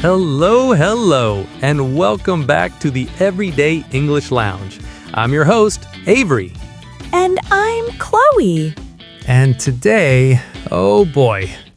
Hello, and welcome back to the Everyday English Lounge. I'm your host, Avery. And I'm Chloe. And today,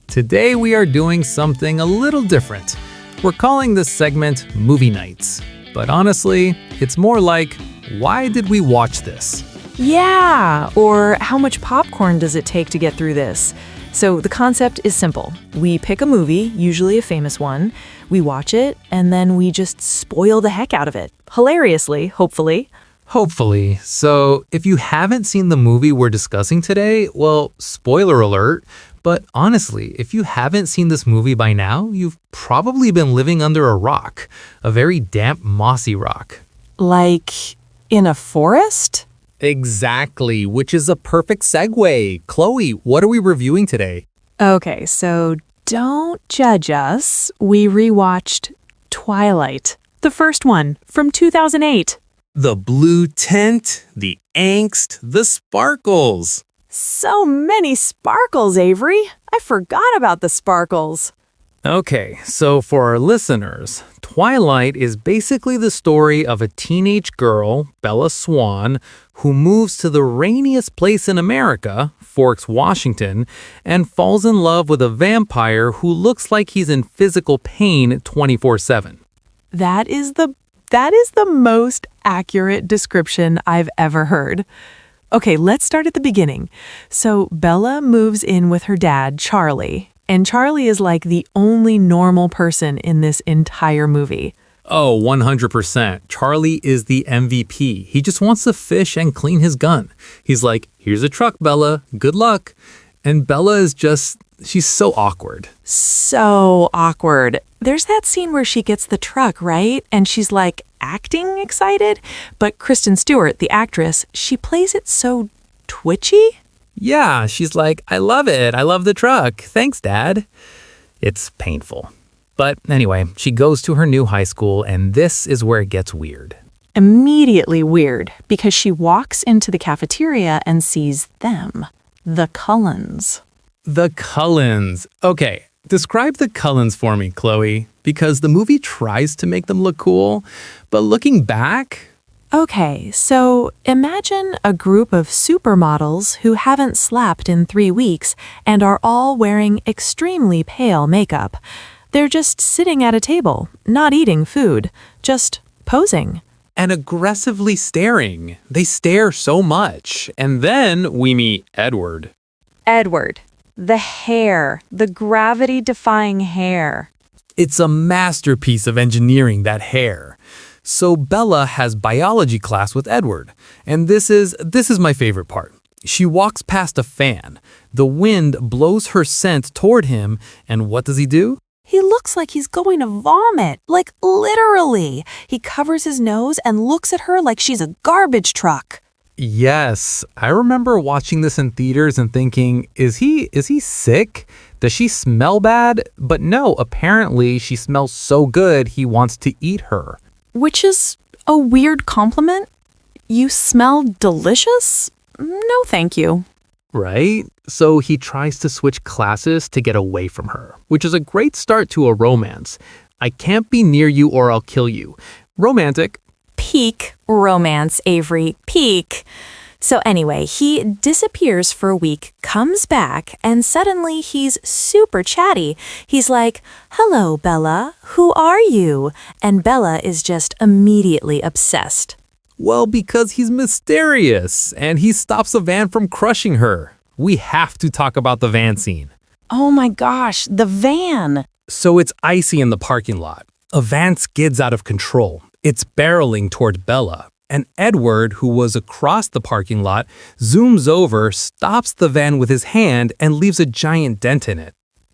today we are doing something a little different. We're calling this segment Movie Nights. But honestly, it's more like, why did we watch this? Yeah, or how much popcorn does it take to get through this? So the concept is simple. We pick a movie, usually a famous one, we watch it, and then we just spoil the heck out of it. Hilariously, hopefully. Hopefully. So if you haven't seen the movie we're discussing today, well, spoiler alert. But honestly, if you haven't seen this movie by now, you've probably been living under a rock, a very damp, mossy rock. Like in a forest? Exactly, which is a perfect segue. Chloe, what are we reviewing today? Okay, so don't judge us. We rewatched Twilight, the first one from 2008. The blue tint, the angst, the sparkles. So many sparkles, Avery. I forgot about the sparkles. Okay, so for our listeners, Twilight is basically the story of a teenage girl, Bella Swan, who moves to the rainiest place in America, Forks, Washington, and falls in love with a vampire who looks like he's in physical pain 24/7. That is the most accurate description I've ever heard. Okay, let's start at the beginning. So Bella moves in with her dad, Charlie, and Charlie is like the only normal person in this entire movie. Oh, 100%. Charlie is the MVP. He just wants to fish and clean his gun. He's like, here's a truck, Bella. Good luck. And Bella is she's so awkward. So awkward. There's that scene where she gets the truck, right? And she's like acting excited. But Kristen Stewart, the actress, she plays it so twitchy. Yeah, she's like, I love it. I love the truck. Thanks, Dad. It's painful. But anyway, she goes to her new high school, and this is where it gets weird. Immediately weird, because she walks into the cafeteria and sees them, the Cullens. The Cullens. Okay, describe the Cullens for me, Chloe, because the movie tries to make them look cool, but looking back... Okay, so imagine a group of supermodels who haven't slapped in 3 weeks and are all wearing extremely pale makeup. They're just sitting at a table, not eating food, just posing. And aggressively staring. They stare so much. And then we meet Edward. Edward. The hair. The gravity-defying hair. It's a masterpiece of engineering, that hair. So Bella has biology class with Edward. And this is my favorite part. She walks past a fan. The wind blows her scent toward him. And what does he do? He looks like he's going to vomit, like literally. He covers his nose and looks at her like she's a garbage truck. Yes, I remember watching this in theaters and thinking, is he sick? Does she smell bad? But no, apparently she smells so good he wants to eat her. Which is a weird compliment. You smell delicious? No, thank you. Right? So he tries to switch classes to get away from her, which is a great start to a romance. I can't be near you or I'll kill you. Romantic. Peak romance, Avery. Peak. So anyway, he disappears for a week, comes back, and suddenly he's super chatty. He's like, "Hello, Bella. Who are you?" And Bella is just immediately obsessed. Well, because he's mysterious, and he stops a van from crushing her. We have to talk about the van scene. Oh my gosh, the van! So it's icy in the parking lot. A van skids out of control. It's barreling toward Bella. And Edward, who was across the parking lot, zooms over, stops the van with his hand, and leaves a giant dent in it.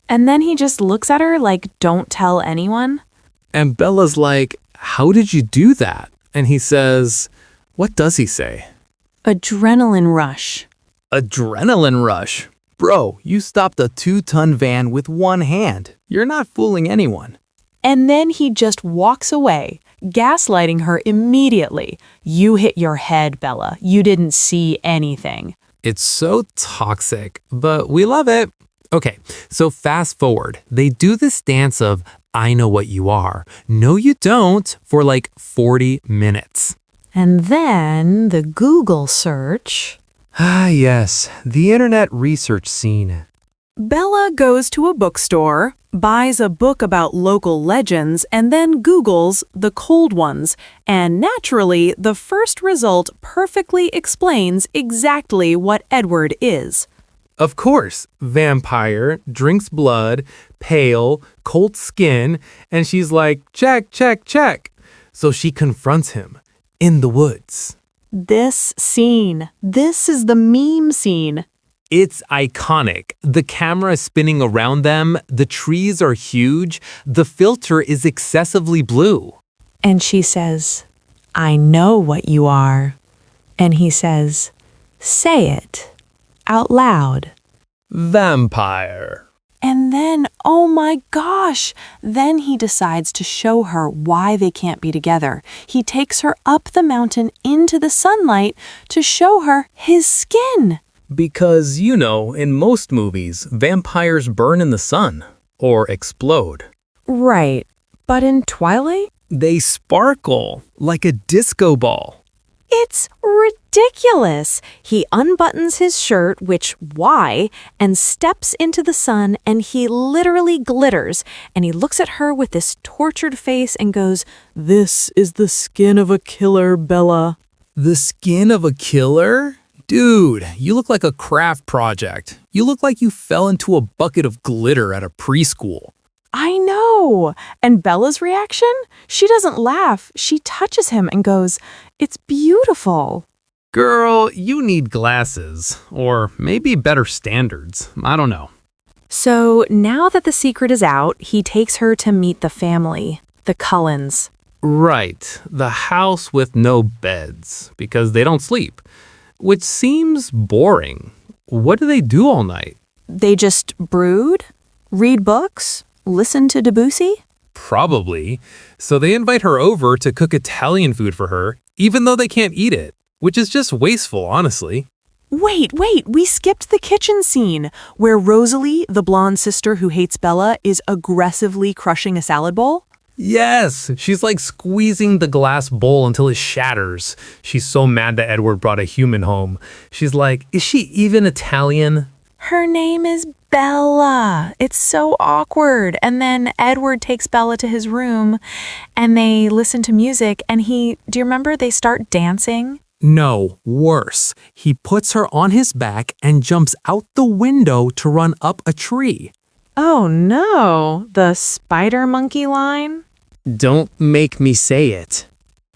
And then he just looks at her like, "Don't tell anyone." And Bella's like, "How did you do that?" And he says... What does he say? Adrenaline rush. Adrenaline rush? Bro, you stopped a 2-ton van with one hand. You're not fooling anyone. And then he just walks away, gaslighting her immediately. "You hit your head, Bella. You didn't see anything." It's so toxic, but we love it. Okay, so fast forward. They do this dance of I know what you are. No, you don't, for like 40 minutes. And then the Google search. Ah, yes, the internet research scene. Bella goes to a bookstore, buys a book about local legends, and then Googles the cold ones. And naturally, the first result perfectly explains exactly what Edward is. Of course, vampire, drinks blood, pale, cold skin, and she's like, check, check, check. So she confronts him in the woods. This scene. This is the meme scene. It's iconic. The camera is spinning around them, the trees are huge, the filter is excessively blue. And she says, I know what you are. And he says, say it out loud. Vampire. And then, oh my gosh, then he decides to show her why they can't be together. He takes her up the mountain into the sunlight to show her his skin. Because, you know, in most movies, vampires burn in the sun or explode. Right. But in Twilight? They sparkle like a disco ball. It's ridiculous. He unbuttons his shirt, which why, and steps into the sun, and he literally glitters. And he looks at her with this tortured face and goes, This is the skin of a killer, Bella. The skin of a killer? Dude, you look like a craft project. You look like you fell into a bucket of glitter at a preschool. I know. And Bella's reaction? She doesn't laugh. She touches him and goes, It's beautiful. Girl, you need glasses. Or maybe better standards. I don't know. So now that the secret is out, he takes her to meet the family, the Cullens. Right. The house with no beds. Because they don't sleep. Which seems boring. What do they do all night? They just brood, read books, listen to Debussy? Probably. So they invite her over to cook Italian food for her, even though they can't eat it, which is just wasteful, honestly. Wait, we skipped the kitchen scene where Rosalie, the blonde sister who hates Bella, is aggressively crushing a salad bowl. Yes, she's like squeezing the glass bowl until it shatters. She's so mad that Edward brought a human home. She's like, is she even Italian? Her name is Bella. It's so awkward. And then Edward takes Bella to his room and they listen to music and do you remember they start dancing? No, worse. He puts her on his back and jumps out the window to run up a tree. Oh no, the spider monkey line? Don't make me say it.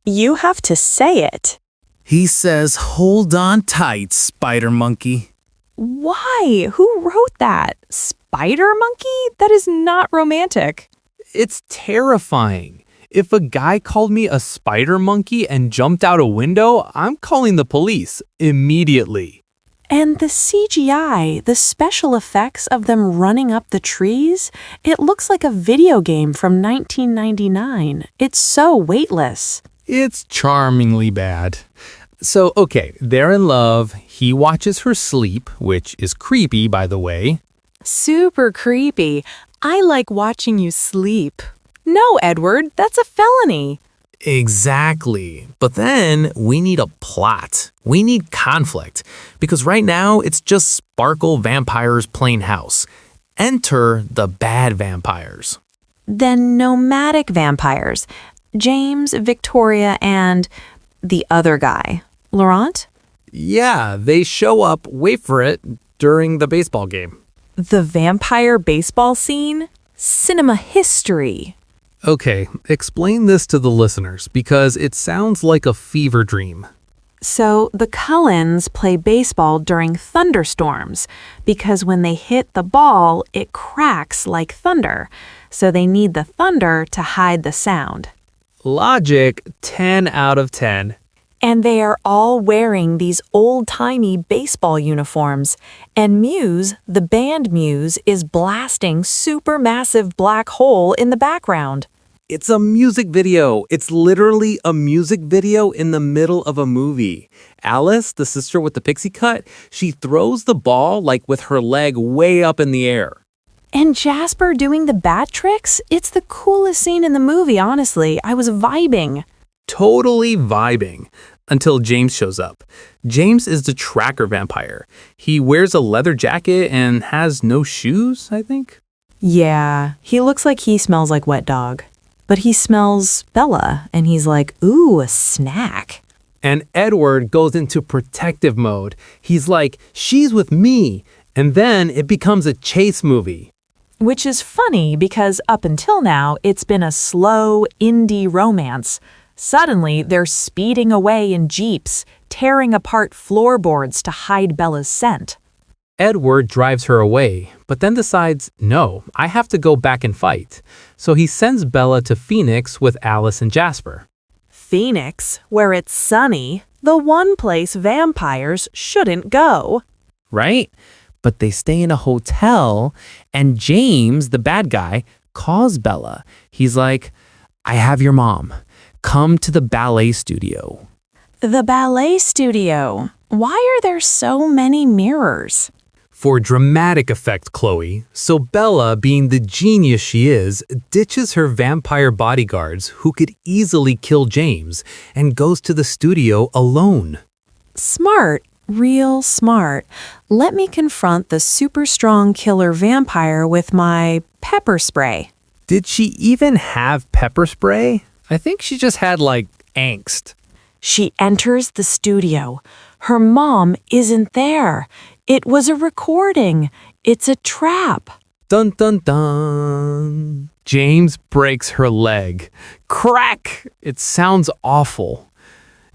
You have to say it. He says, hold on tight, spider monkey. Why? Who wrote that? Spider monkey? That is not romantic. It's terrifying. If a guy called me a spider monkey and jumped out a window, I'm calling the police immediately. And the CGI, the special effects of them running up the trees, it looks like a video game from 1999. It's so weightless. It's charmingly bad. So, okay, they're in love. He watches her sleep, which is creepy, by the way. Super creepy. I like watching you sleep. No, Edward, that's a felony. Exactly. But then we need a plot. We need conflict. Because right now it's just sparkle vampires playing house. Enter the bad vampires. Then nomadic vampires. James, Victoria, and the other guy. Laurent? Yeah, they show up, wait for it, during the baseball game. The vampire baseball scene? Cinema history. Okay, explain this to the listeners because it sounds like a fever dream. So the Cullens play baseball during thunderstorms because when they hit the ball, it cracks like thunder. So they need the thunder to hide the sound. Logic 10 out of 10. And they are all wearing these old-timey baseball uniforms. And Muse, the band Muse, is blasting Supermassive Black Hole in the background. It's a music video. It's literally a music video in the middle of a movie. Alice, the sister with the pixie cut, she throws the ball like with her leg way up in the air. And Jasper doing the bat tricks? It's the coolest scene in the movie, honestly. I was vibing. Totally vibing. Until James shows up. James is the tracker vampire. He wears a leather jacket and has no shoes, I think. Yeah, he looks like he smells like wet dog. But he smells Bella, and he's like, ooh, a snack. And Edward goes into protective mode. He's like, she's with me. And then it becomes a chase movie. Which is funny because up until now, it's been a slow indie romance. Suddenly, they're speeding away in jeeps, tearing apart floorboards to hide Bella's scent. Edward drives her away, but then decides, no, I have to go back and fight. So he sends Bella to Phoenix with Alice and Jasper. Phoenix, where it's sunny, the one place vampires shouldn't go. Right? But they stay in a hotel, and James, the bad guy, calls Bella. He's like, I have your mom. Come to the ballet studio. The ballet studio. Why are there so many mirrors? For dramatic effect, Chloe. So Bella, being the genius she is, ditches her vampire bodyguards who could easily kill James and goes to the studio alone. Smart. Real smart. Let me confront the super strong killer vampire with my pepper spray. Did she even have pepper spray? I think she just had, angst. She enters the studio. Her mom isn't there. It was a recording. It's a trap. Dun dun dun. James breaks her leg. Crack! It sounds awful.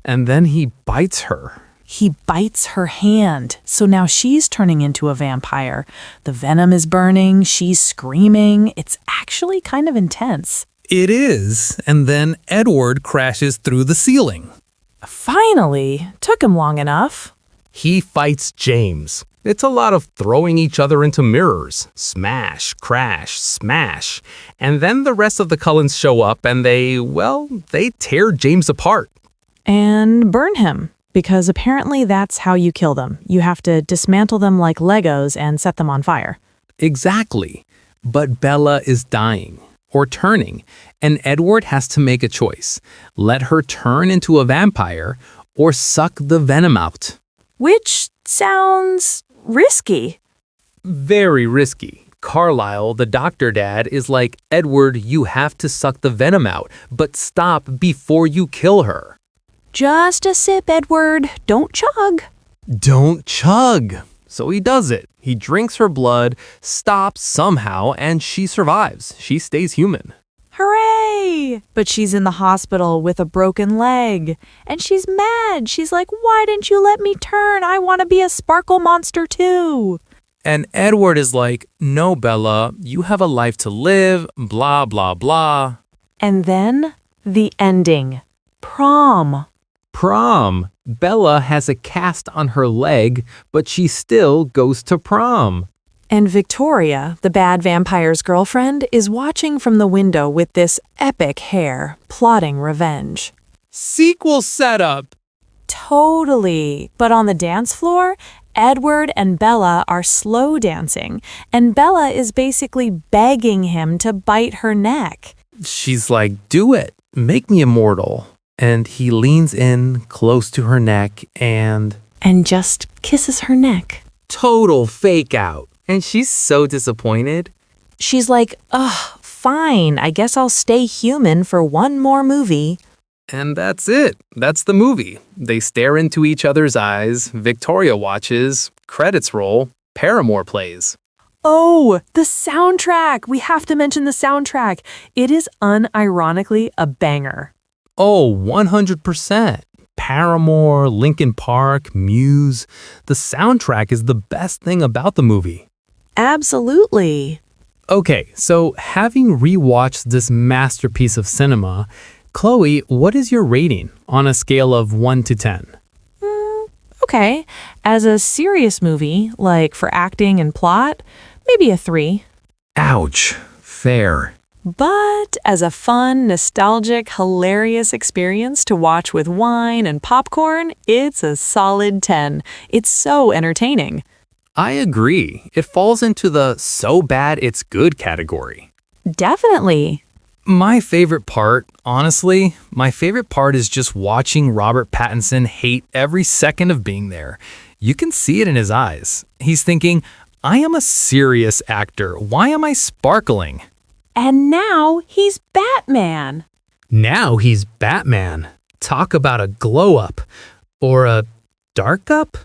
And then he bites her. He bites her hand, so now she's turning into a vampire. The venom is burning, she's screaming. It's actually kind of intense. It is, and then Edward crashes through the ceiling. Finally, took him long enough. He fights James. It's a lot of throwing each other into mirrors. Smash, crash, smash. And then the rest of the Cullens show up and they tear James apart. And burn him. Because apparently that's how you kill them. You have to dismantle them like Legos and set them on fire. Exactly. But Bella is dying, or turning, and Edward has to make a choice. Let her turn into a vampire, or suck the venom out. Which sounds risky. Very risky. Carlisle, the doctor dad, is like, Edward, you have to suck the venom out, but stop before you kill her. Just a sip, Edward. Don't chug. Don't chug. So he does it. He drinks her blood, stops somehow, and she survives. She stays human. Hooray! But she's in the hospital with a broken leg. And she's mad. She's like, why didn't you let me turn? I want to be a sparkle monster too. And Edward is like, no, Bella, you have a life to live, blah, blah, blah. And then the ending. Prom. Prom. Bella has a cast on her leg, but she still goes to prom. And Victoria, the bad vampire's girlfriend, is watching from the window with this epic hair, plotting revenge. Sequel setup. Totally. But on the dance floor, Edward and Bella are slow dancing, and Bella is basically begging him to bite her neck. She's like, do it. Make me immortal. And he leans in close to her neck and just kisses her neck. Total fake out. And she's so disappointed. She's like, ugh, fine. I guess I'll stay human for one more movie. And that's it. That's the movie. They stare into each other's eyes. Victoria watches. Credits roll. Paramore plays. Oh, the soundtrack. We have to mention the soundtrack. It is unironically a banger. Oh, 100%. Paramore, Linkin Park, Muse. The soundtrack is the best thing about the movie. Absolutely. Okay, so having rewatched this masterpiece of cinema, Chloe, what is your rating on a scale of 1 to 10? Okay. As a serious movie, like for acting and plot, maybe a 3. Ouch. Fair. But as a fun, nostalgic, hilarious experience to watch with wine and popcorn, it's a solid 10. It's so entertaining. I agree. It falls into the so bad it's good category. Definitely. My favorite part is just watching Robert Pattinson hate every second of being there. You can see it in his eyes. He's thinking, I am a serious actor. Why am I sparkling? And now he's Batman. Now he's Batman. Talk about a glow up. Or a dark up?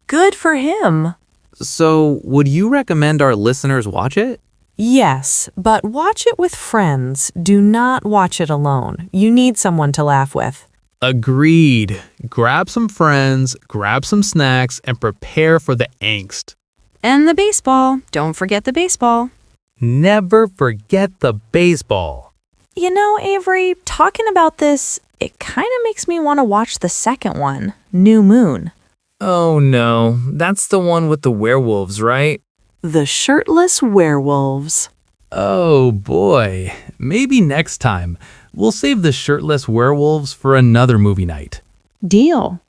Good for him. So, would you recommend our listeners watch it? Yes, but watch it with friends. Do not watch it alone. You need someone to laugh with. Agreed. Grab some friends, grab some snacks, and prepare for the angst. And the baseball. Don't forget the baseball. Never forget the baseball. You know, Avery, talking about this, it kind of makes me want to watch the second one, New Moon. Oh no, that's the one with the werewolves, right? The Shirtless Werewolves. Oh boy, maybe next time. We'll save the shirtless werewolves for another movie night. Deal.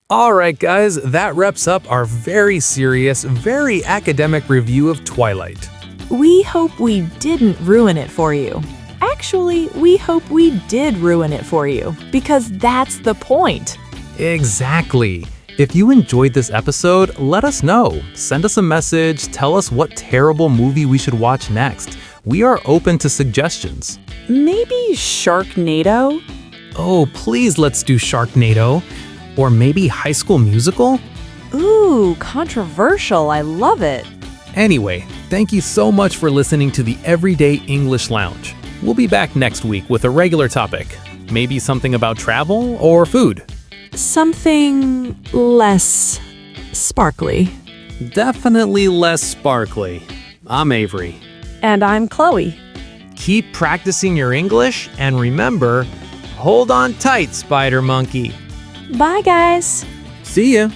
All right, guys, that wraps up our very serious, very academic review of Twilight. We hope we didn't ruin it for you. Actually, we hope we did ruin it for you, because that's the point. Exactly. If you enjoyed this episode, let us know. Send us a message, tell us what terrible movie we should watch next. We are open to suggestions. Maybe Sharknado? Oh, please let's do Sharknado. Or maybe High School Musical? Ooh, controversial. I love it. Anyway, thank you so much for listening to the Everyday English Lounge. We'll be back next week with a regular topic. Maybe something about travel or food. Something less sparkly. Definitely less sparkly. I'm Avery. And I'm Chloe. Keep practicing your English and remember, hold on tight, Spider Monkey. Bye, guys. See ya.